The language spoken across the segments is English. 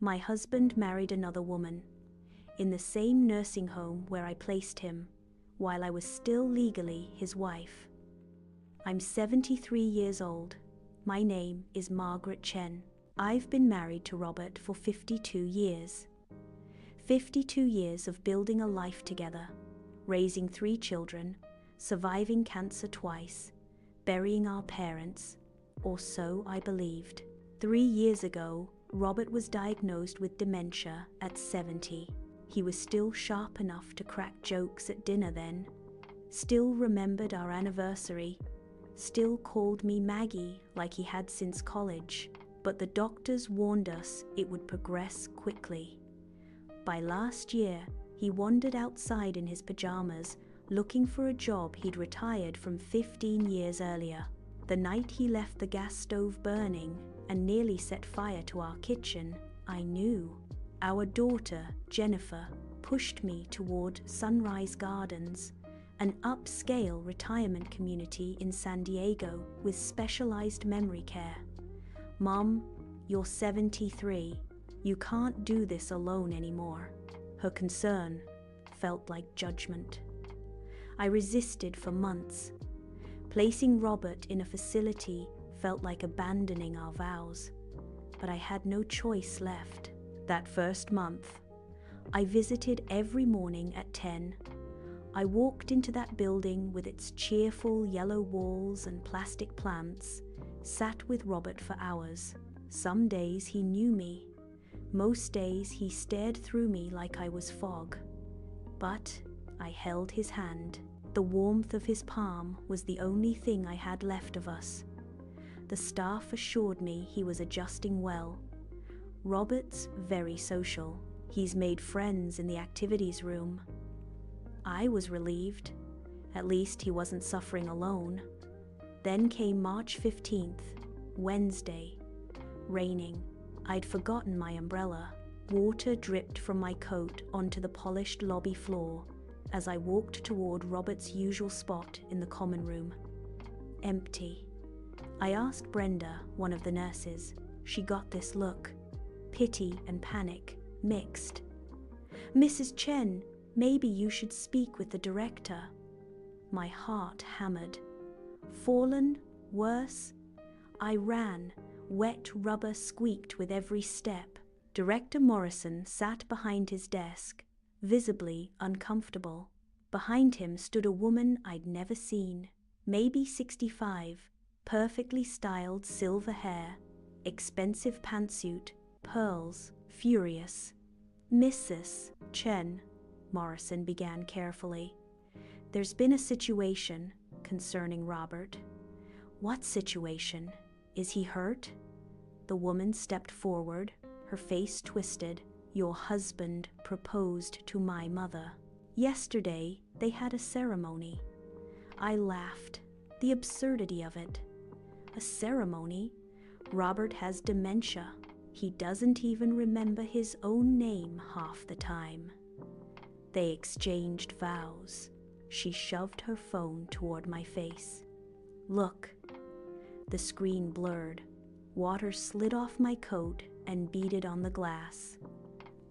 My husband married another woman, in the same nursing home where I placed him, while I was still legally his wife. I'm 73 years old. My name is Margaret Chen. I've been married to Robert for 52 years. 52 years of building a life together, raising 3 children, surviving cancer twice, burying our parents, or so I believed. 3 years ago, Robert was diagnosed with dementia at 70. He was still sharp enough to crack jokes at dinner then, still remembered our anniversary, still called me Maggie like he had since college, but the doctors warned us it would progress quickly. By last year, he wandered outside in his pajamas, looking for a job he'd retired from 15 years earlier. The night he left the gas stove burning and nearly set fire to our kitchen, I knew. Our daughter, Jennifer, pushed me toward Sunrise Gardens, an upscale retirement community in San Diego with specialized memory care. Mom, you're 73. You can't do this alone anymore. Her concern felt like judgment. I resisted for months. Placing Robert in a facility felt like abandoning our vows, but I had no choice left. That first month, I visited every morning at 10. I walked into that building with its cheerful yellow walls and plastic plants, sat with Robert for hours. Some days he knew me. Most days he stared through me like I was fog. But I held his hand. The warmth of his palm was the only thing I had left of us. The staff assured me he was adjusting well. Robert's very social. He's made friends in the activities room. I was relieved. At least he wasn't suffering alone. Then came March 15th, Wednesday. Raining. I'd forgotten my umbrella. Water dripped from my coat onto the polished lobby floor as I walked toward Robert's usual spot in the common room. Empty. I asked Brenda, one of the nurses. She got this look. Pity and panic, mixed. "Mrs. Chen, maybe you should speak with the director." My heart hammered. Fallen? Worse? I ran. Wet rubber squeaked with every step. Director Morrison sat behind his desk, visibly uncomfortable. Behind him stood a woman I'd never seen, maybe 65, perfectly styled silver hair, expensive pantsuit, pearls, furious. "Mrs. Chen," Morrison began carefully, "there's been a situation concerning Robert." "What situation? Is he hurt?" The woman stepped forward, her face twisted. "Your husband proposed to my mother. Yesterday, they had a ceremony." I laughed. The absurdity of it. A ceremony? Robert has dementia. He doesn't even remember his own name half the time. They exchanged vows. She shoved her phone toward my face. "Look." The screen blurred. Water slid off my coat and beaded on the glass.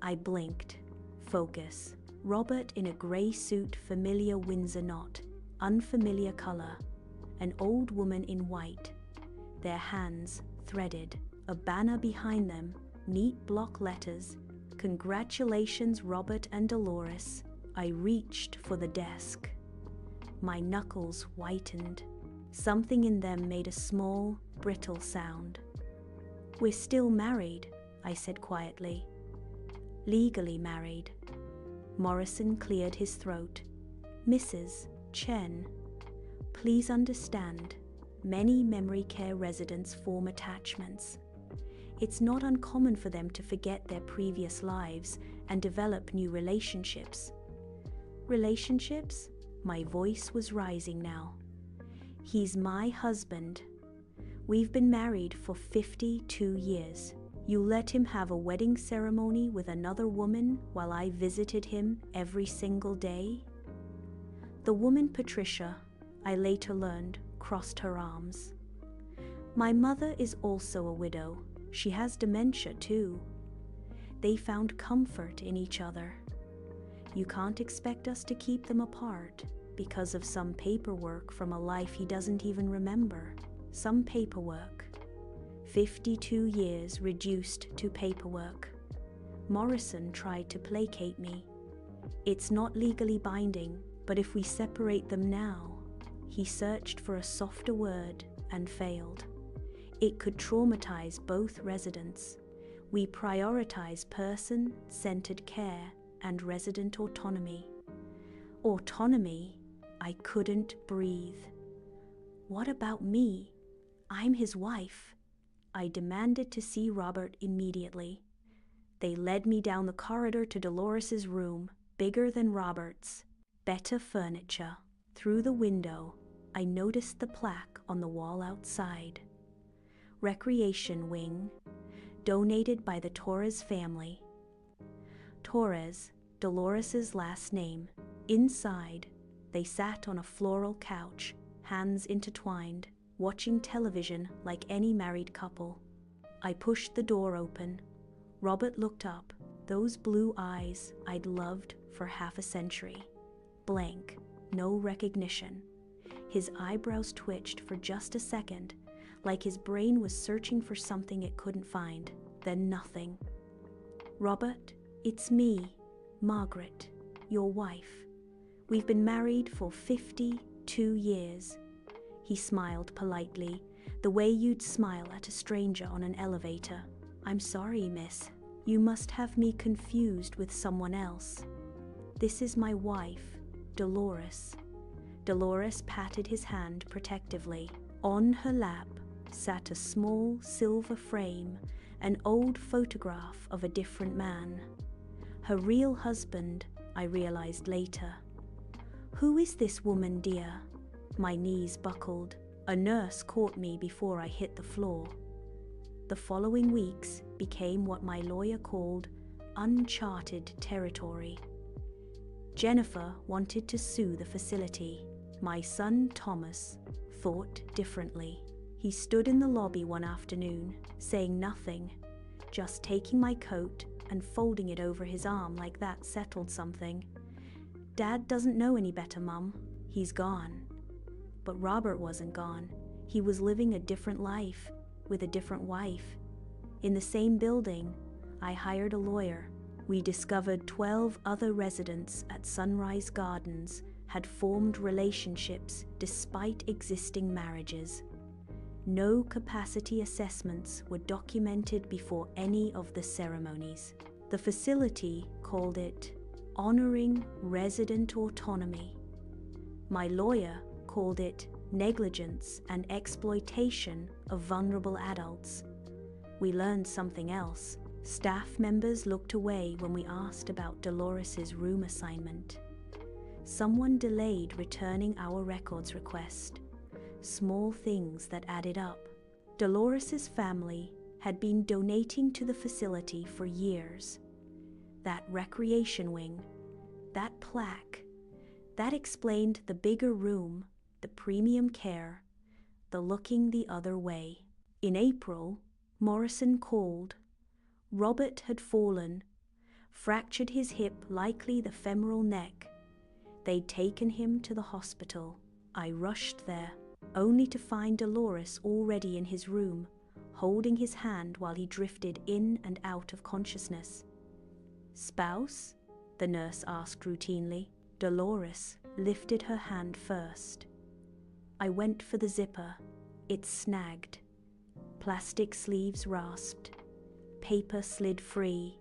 I blinked. Focus. Robert in a gray suit, familiar Windsor knot, unfamiliar color. An old woman in white. Their hands threaded. A banner behind them, neat block letters. "Congratulations, Robert and Dolores." I reached for the desk. My knuckles whitened. Something in them made a small, brittle sound. "We're still married," I said quietly. "Legally married." Morrison cleared his throat. "Mrs. Chen, please understand, many memory care residents form attachments. It's not uncommon for them to forget their previous lives and develop new relationships." "Relationships?" My voice was rising now. "He's my husband. We've been married for 52 years. You let him have a wedding ceremony with another woman while I visited him every single day?" The woman, Patricia, I later learned, crossed her arms. "My mother is also a widow. She has dementia too. They found comfort in each other. You can't expect us to keep them apart because of some paperwork from a life he doesn't even remember. Some paperwork. 52 years reduced to paperwork. Morrison tried to placate me. It's not legally binding, but if we separate them now, he searched for a softer word and failed. It could traumatize both residents. We prioritize person-centered care and resident autonomy. Autonomy? I couldn't breathe. What about me? I'm his wife. I demanded to see Robert immediately. They led me down the corridor to Dolores's room, bigger than Robert's. Better furniture. Through the window, I noticed the plaque on the wall outside. Recreation Wing, donated by the Torres family. Torres, Dolores's last name. Inside, they sat on a floral couch, hands intertwined, watching television like any married couple. I pushed the door open. Robert looked up, those blue eyes I'd loved for half a century. Blank, no recognition. His eyebrows twitched for just a second, like his brain was searching for something it couldn't find. Then nothing. Robert, it's me, Margaret, your wife. We've been married for 52 years. He smiled politely, the way you'd smile at a stranger on an elevator. I'm sorry, miss. You must have me confused with someone else. This is my wife, Dolores. Dolores patted his hand protectively. On her lap sat a small silver frame, an old photograph of a different man. Her real husband, I realized later. Who is this woman, dear? My knees buckled. A nurse caught me before I hit the floor. The following weeks became what my lawyer called uncharted territory. Jennifer wanted to sue the facility. My son, Thomas, thought differently. He stood in the lobby one afternoon, saying nothing, just taking my coat and folding it over his arm like that settled something. Dad doesn't know any better, Mum. He's gone. But Robert wasn't gone. He was living a different life, with a different wife. In the same building, I hired a lawyer. We discovered 12 other residents at Sunrise Gardens had formed relationships despite existing marriages. No capacity assessments were documented before any of the ceremonies. The facility called it honoring resident autonomy. My lawyer called it negligence and exploitation of vulnerable adults. We learned something else. Staff members looked away when we asked about Dolores's room assignment. Someone delayed returning our records request. Small things that added up. Dolores's family had been donating to the facility for years. That recreation wing, that plaque, that explained the bigger room, the premium care, the looking the other way. In April, Morrison called. Robert had fallen, fractured his hip, likely the femoral neck. They'd taken him to the hospital. I rushed there, only to find Dolores already in his room, holding his hand while he drifted in and out of consciousness. Spouse? The nurse asked routinely. Dolores lifted her hand first. I went for the zipper. It snagged. Plastic sleeves rasped. Paper slid free.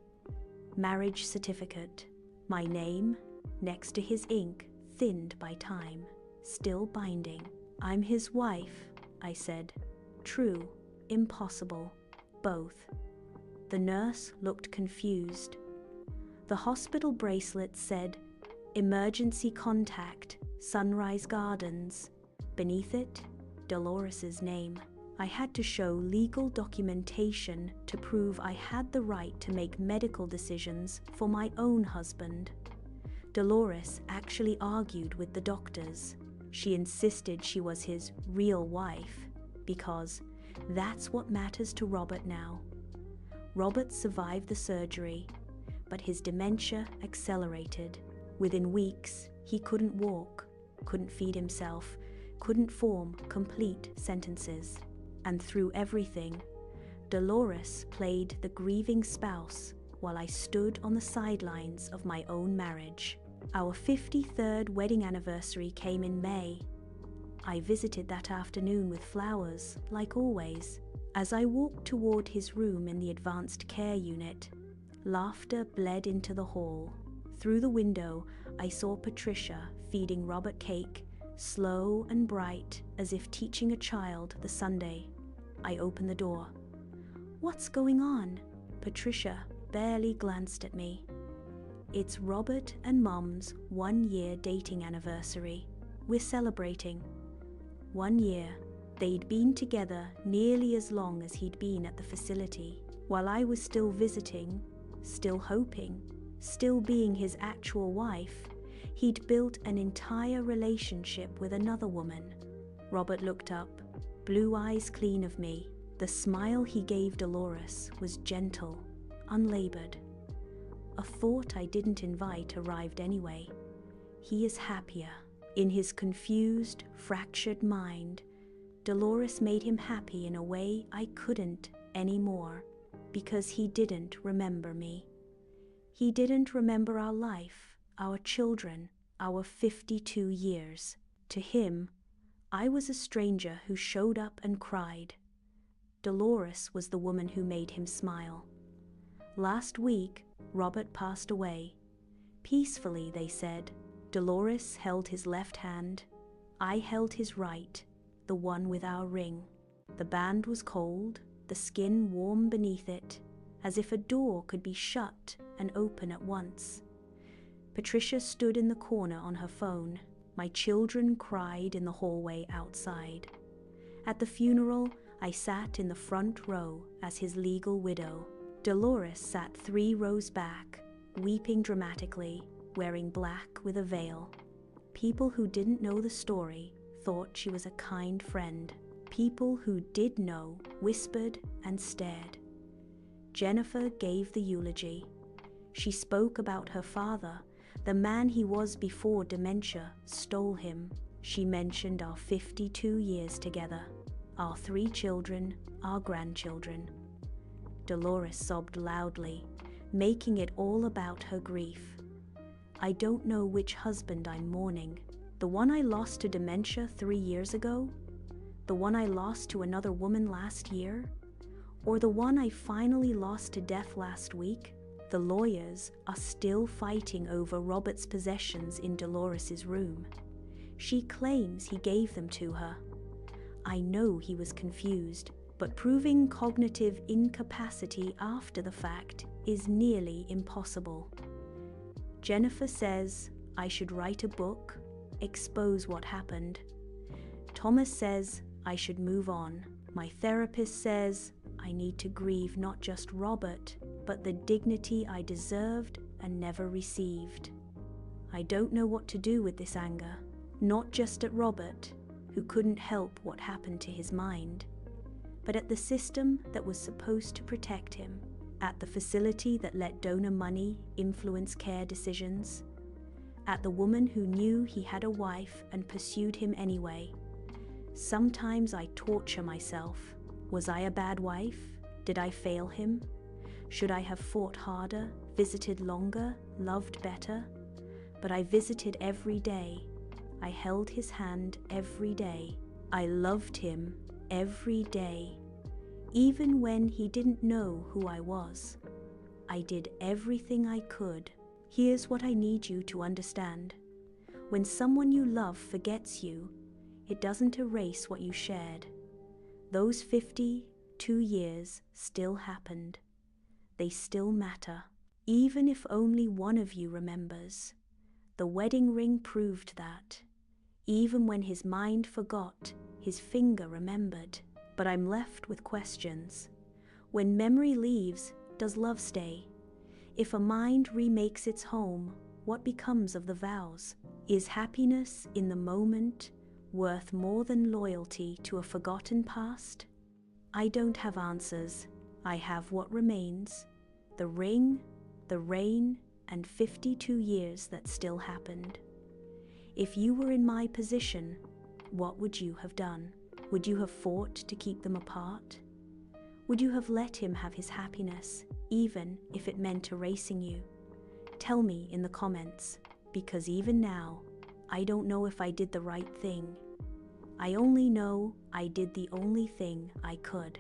Marriage certificate. My name, next to his ink, thinned by time, still binding. I'm his wife, I said. True, impossible, both. The nurse looked confused. The hospital bracelet said, Emergency contact, Sunrise Gardens. Beneath it, Dolores's name. I had to show legal documentation to prove I had the right to make medical decisions for my own husband. Dolores actually argued with the doctors. She insisted she was his real wife, because that's what matters to Robert now. Robert survived the surgery, but his dementia accelerated. Within weeks, he couldn't walk, couldn't feed himself, couldn't form complete sentences. And through everything, Dolores played the grieving spouse while I stood on the sidelines of my own marriage. Our 53rd wedding anniversary came in May. I visited that afternoon with flowers, like always. As I walked toward his room in the advanced care unit, laughter bled into the hall. Through the window, I saw Patricia feeding Robert cake, slow and bright, as if teaching a child the Sunday. I opened the door. "What's going on?" Patricia barely glanced at me. "It's Robert and Mom's 1-year dating anniversary. We're celebrating." 1 year. They'd been together nearly as long as he'd been at the facility. While I was still visiting, still hoping, still being his actual wife, he'd built an entire relationship with another woman. Robert looked up, blue eyes clean of me. The smile he gave Dolores was gentle, unlabored. A thought I didn't invite arrived anyway. He is happier. In his confused, fractured mind, Dolores made him happy in a way I couldn't anymore, because he didn't remember me. He didn't remember our life, our children, our 52 years. To him, I was a stranger who showed up and cried. Dolores was the woman who made him smile. Last week, Robert passed away. Peacefully, they said. Dolores held his left hand. I held his right, the one with our ring. The band was cold, the skin warm beneath it, as if a door could be shut and open at once. Patricia stood in the corner on her phone. My children cried in the hallway outside. At the funeral, I sat in the front row as his legal widow. Dolores sat 3 rows back, weeping dramatically, wearing black with a veil. People who didn't know the story thought she was a kind friend. People who did know whispered and stared. Jennifer gave the eulogy. She spoke about her father, the man he was before dementia stole him. She mentioned our 52 years together, our 3 children, our grandchildren. Dolores sobbed loudly, making it all about her grief. I don't know which husband I'm mourning. The one I lost to dementia 3 years ago? The one I lost to another woman last year? Or the one I finally lost to death last week? The lawyers are still fighting over Robert's possessions in Dolores's room. She claims he gave them to her. I know he was confused, but proving cognitive incapacity after the fact is nearly impossible. Jennifer says I should write a book, expose what happened. Thomas says I should move on. My therapist says I need to grieve not just Robert, but the dignity I deserved and never received. I don't know what to do with this anger, not just at Robert, who couldn't help what happened to his mind, but at the system that was supposed to protect him, at the facility that let donor money influence care decisions, at the woman who knew he had a wife and pursued him anyway. Sometimes I torture myself. Was I a bad wife? Did I fail him? Should I have fought harder, visited longer, loved better? But I visited every day. I held his hand every day. I loved him every day. Even when he didn't know who I was, I did everything I could. Here's what I need you to understand. When someone you love forgets you, it doesn't erase what you shared. Those 52 years still happened. They still matter, even if only one of you remembers. The wedding ring proved that. Even when his mind forgot, his finger remembered. But I'm left with questions. When memory leaves, does love stay? If a mind remakes its home, what becomes of the vows? Is happiness in the moment worth more than loyalty to a forgotten past? I don't have answers, I have what remains: the ring, the rain, and 52 years that still happened. If you were in my position, what would you have done? Would you have fought to keep them apart? Would you have let him have his happiness, even if it meant erasing you? Tell me in the comments, because even now, I don't know if I did the right thing. I only know I did the only thing I could.